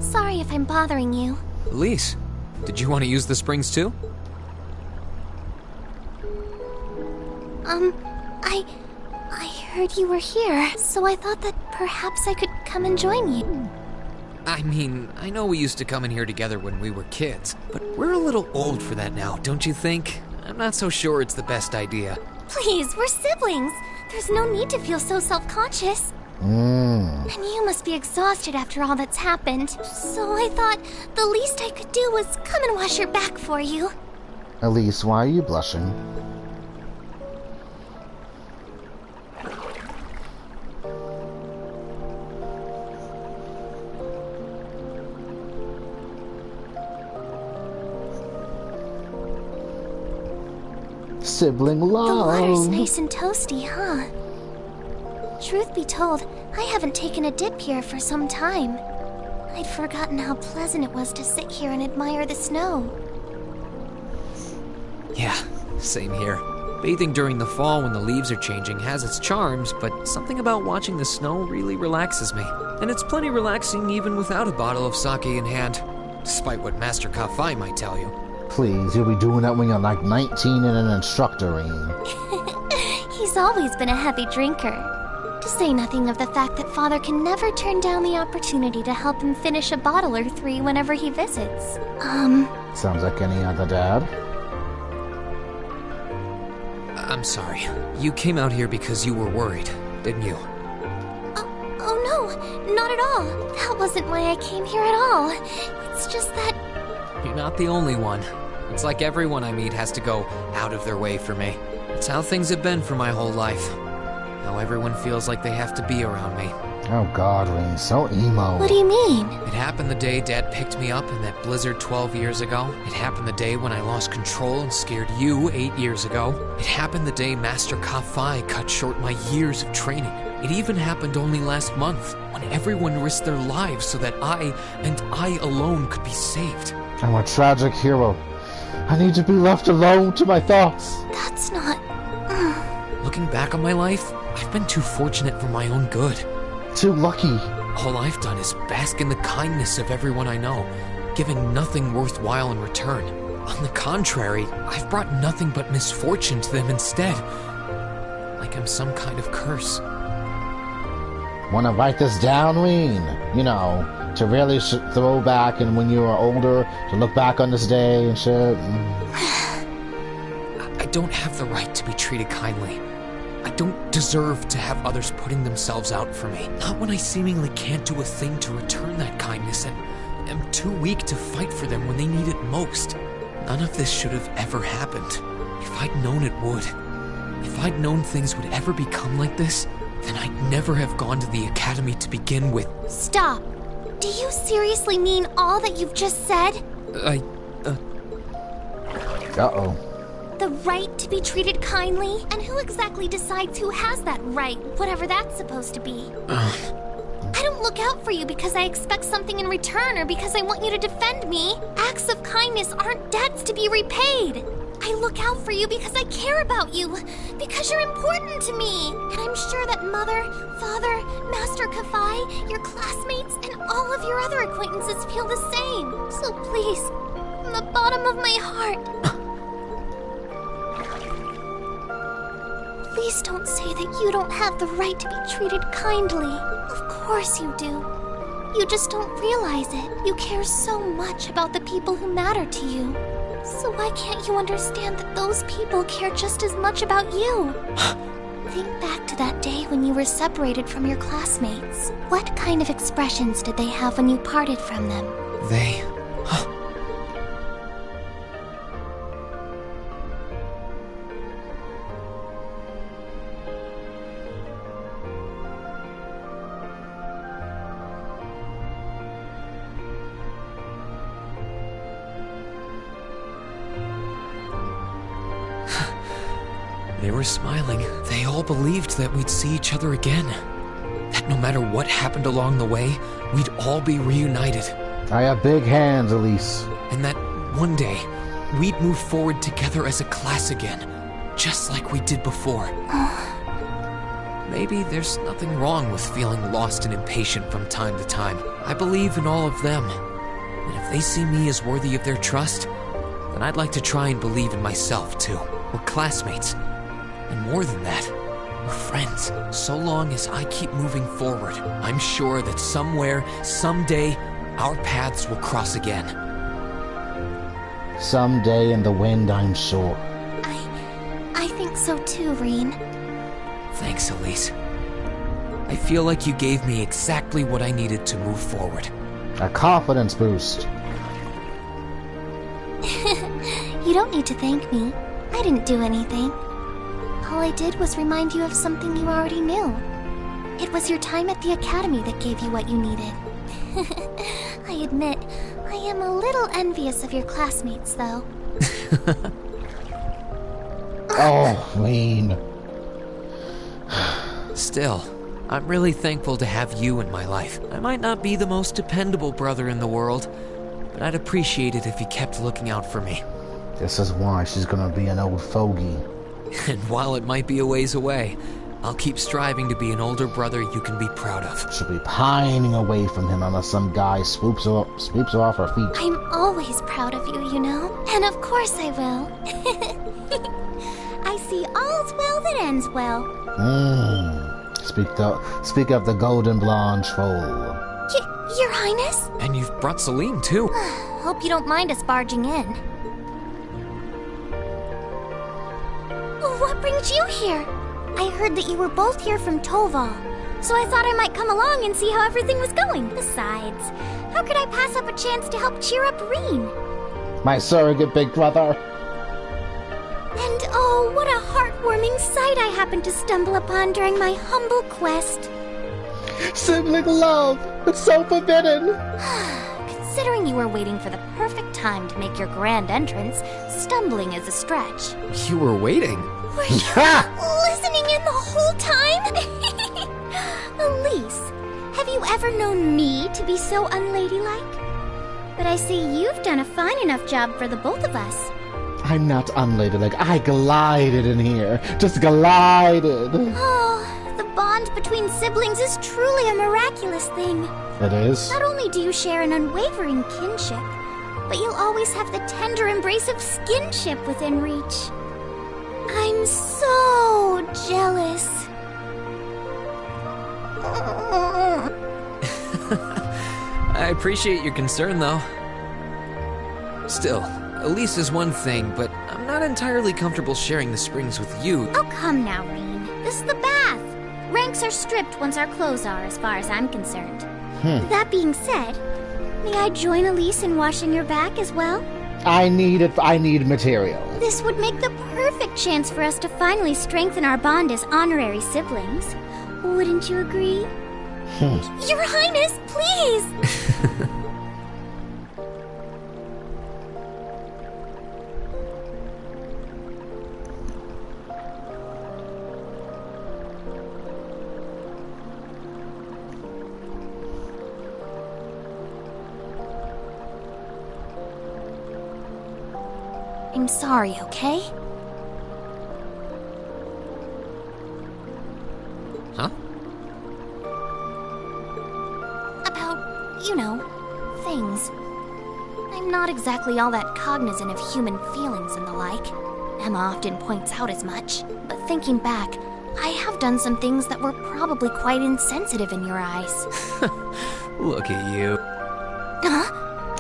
Sorry if I'm bothering you. Elise. Did you want to use the springs too? I heard you were here, so I thought that perhaps I could come and join you. I mean, I know we used to come in here together when we were kids, but we're a little old for that now, don't you think? I'm not so sure it's the best idea. Please, we're siblings. There's no need to feel so self-conscious. And you must be exhausted after all that's happened. So I thought the least I could do was come and wash your back for you. Elise, why are you blushing? sibling The love. water's nice and toasty, huh? Truth be told, I haven't taken a dip here for some time. I'd forgotten how pleasant it was to sit here and admire the snow. Yeah, same here. Bathing during the fall when the leaves are changing has its charms, but something about watching the snow really relaxes me. And it's plenty relaxing even without a bottle of sake in hand, despite what Master Kafai might tell you. Please, you'll be doing that when you're like 19 and an instructor, Rean. He's always been a heavy drinker. To say nothing of the fact that Father can never turn down the opportunity to help him finish a bottle or three whenever he visits. Sounds like any other dad. I'm sorry. You came out here because you were worried, didn't you? Oh no, not at all. That wasn't why I came here at all. It's just that... You're not the only one. It's like everyone I meet has to go out of their way for me. It's how things have been for my whole life. How everyone feels like they have to be around me. Oh god, Rean, so emo. What do you mean? It happened the day Dad picked me up in that blizzard 12 years ago. It happened the day when I lost control and scared you 8 years ago. It happened the day Master Kafai cut short my years of training. It even happened only last month, when everyone risked their lives so that I, and I alone, could be saved. I'm a tragic hero. I need to be left alone to my thoughts. That's not... Looking back on my life, I've been too fortunate for my own good. Too lucky. All I've done is bask in the kindness of everyone I know, giving nothing worthwhile in return. On the contrary, I've brought nothing but misfortune to them instead. Like I'm some kind of curse. Wanna write this down, Rean? You know, to really throw back and when you were older, to look back on this day and shit. I don't have the right to be treated kindly. I don't deserve to have others putting themselves out for me. Not when I seemingly can't do a thing to return that kindness and am too weak to fight for them when they need it most. None of this should have ever happened. If I'd known it would. If I'd known things would ever become like this, then I'd never have gone to the academy to begin with. Stop. Do you seriously mean all that you've just said? Uh-oh. The right to be treated kindly? And who exactly decides who has that right, whatever that's supposed to be? I don't look out for you because I expect something in return or because I want you to defend me. Acts of kindness aren't debts to be repaid. I look out for you because I care about you, because you're important to me. And I'm sure that Mother, Father, Master Kafai, your classmates, and all of your other acquaintances feel the same. So please, from the bottom of my heart, please don't say that you don't have the right to be treated kindly. Of course you do. You just don't realize it. You care so much about the people who matter to you. So why can't you understand that those people care just as much about you? Think back to that day when you were separated from your classmates. What kind of expressions did they have when you parted from them? They... They were smiling. They all believed that we'd see each other again. That no matter what happened along the way, we'd all be reunited. I have big hands, Elise. And that one day, we'd move forward together as a class again, just like we did before. Maybe there's nothing wrong with feeling lost and impatient from time to time. I believe in all of them. And if they see me as worthy of their trust, then I'd like to try and believe in myself too. We're classmates. And more than that, we're friends. So long as I keep moving forward, I'm sure that somewhere, someday, our paths will cross again. Someday in the wind, I'm sure. I think so too, Rean. Thanks, Elise. I feel like you gave me exactly what I needed to move forward. A confidence boost. You don't need to thank me. I didn't do anything. All I did was remind you of something you already knew. It was your time at the academy that gave you what you needed. I admit, I am a little envious of your classmates, though. Oh, Rean. Still, I'm really thankful to have you in my life. I might not be the most dependable brother in the world, but I'd appreciate it if you kept looking out for me. This is why she's gonna be an old fogey. And while it might be a ways away, I'll keep striving to be an older brother you can be proud of. She'll be pining away from him unless some guy swoops her off her feet. I'm always proud of you, you know. And of course I will. I see all's well that ends well. Speak of the golden blonde troll. Your Highness? And you've brought Celine, too. Hope you don't mind us barging in. What brings you here? I heard that you were both here from Toval, so I thought I might come along and see how everything was going. Besides, how could I pass up a chance to help cheer up Rean? My surrogate big brother. And oh, what a heartwarming sight I happened to stumble upon during my humble quest. Sibling love! It's so forbidden! Considering you were waiting for the perfect time to make your grand entrance, stumbling is a stretch. You were waiting? Were you listening in the whole time? Elise, have you ever known me to be so unladylike? But I see you've done a fine enough job for the both of us. I'm not unladylike. I glided in here. Just glided. Oh, the bond between siblings is truly a miraculous thing. It is? Not only do you share an unwavering kinship, but you'll always have the tender embrace of skinship within reach. I'm so jealous. I appreciate your concern, though. Still, Elise is one thing, but I'm not entirely comfortable sharing the springs with you. Oh, come now, Rean. This is the bath. Ranks are stripped once our clothes are, as far as I'm concerned. That being said, may I join Elise in washing your back as well? I need material. This would make the perfect chance for us to finally strengthen our bond as honorary siblings. Wouldn't you agree? Your Highness, please! I'm sorry, okay? Huh? About, things. I'm not exactly all that cognizant of human feelings and the like. Emma often points out as much. But thinking back, I have done some things that were probably quite insensitive in your eyes. Look at you. Huh?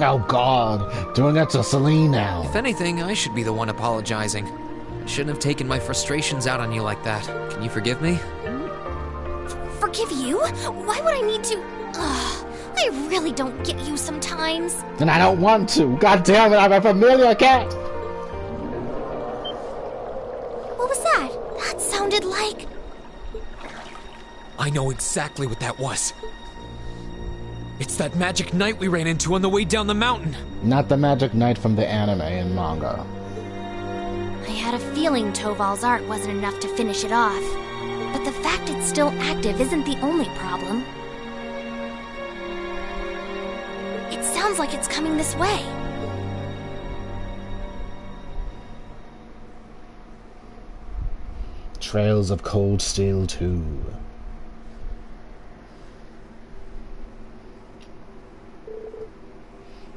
Oh God, doing that to Celine now. If anything, I should be the one apologizing. I shouldn't have taken my frustrations out on you like that. Can you forgive me? Forgive you? Why would I need to? I really don't get you sometimes. And I don't want to. God damn it, I'm a familiar cat. What was that? That sounded like... I know exactly what that was. It's that magic knight we ran into on the way down the mountain. Not the magic knight from the anime and manga. I had a feeling Toval's art wasn't enough to finish it off. But the fact it's still active isn't the only problem. It sounds like it's coming this way. Trails of Cold Steel 2.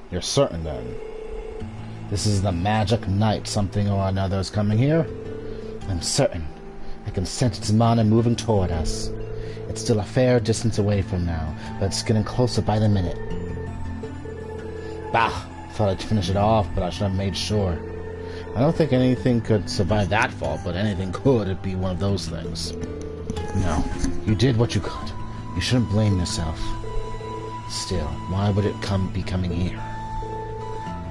You're certain, then? This is the magic knight. Something or another is coming here? I'm certain. I can sense its mana moving toward us. It's still a fair distance away from now, but it's getting closer by the minute. Bah! Thought I'd finish it off, but I should have made sure. I don't think anything could survive that fall, but anything could. It'd be one of those things. No, you did what you could. You shouldn't blame yourself. Still, why would it be coming here?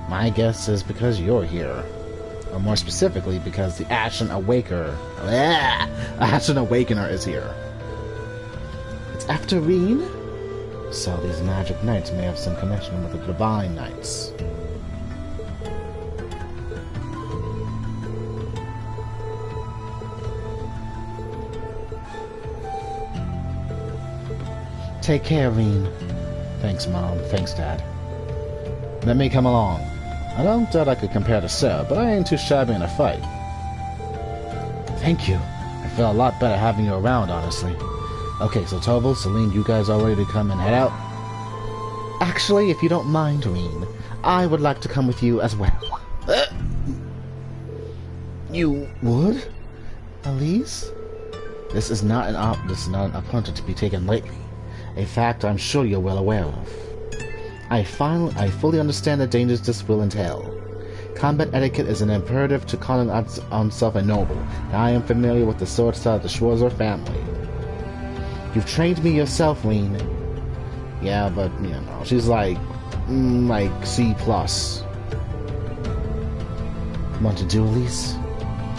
My guess is because you're here. Or more specifically, because the Ashen Awakener is here. It's after Rean? So these magic knights may have some connection with the divine knights. Take care, Rean. Thanks, Mom. Thanks, Dad. Let me come along. I don't doubt I could compare to Sarah, but I ain't too shabby in a fight. Thank you. I feel a lot better having you around, honestly. Okay, so Toval, Celine, you guys all ready to come and head out? Actually, if you don't mind, Rean, I would like to come with you as well. You would? Elise? This is not an opportunity to be taken lightly. A fact I'm sure you're well aware of. I fully understand the dangers this will entail. Combat etiquette is an imperative to calling oneself a noble, and I am familiar with the sword style of the Schwarzer family. You've trained me yourself, Rean. Yeah, but, you know, she's like C+. Want to do, Elise?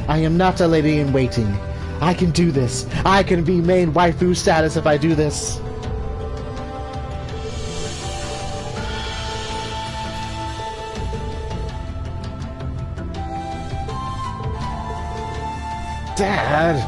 I am not a lady in waiting. I can do this. I can be main waifu status if I do this. Dad!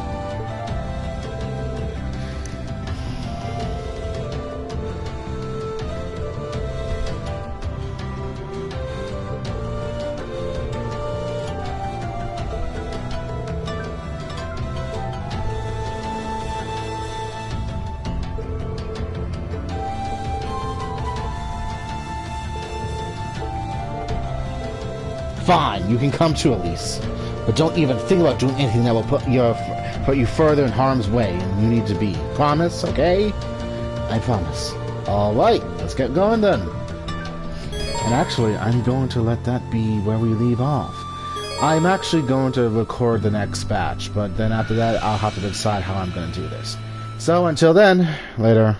Fine, you can come too, Elise. But don't even think about doing anything that will put you further in harm's way, and you need to be. Promise, okay? I promise. Alright, let's get going then. And actually, I'm going to let that be where we leave off. I'm actually going to record the next batch, but then after that, I'll have to decide how I'm going to do this. So, until then, later.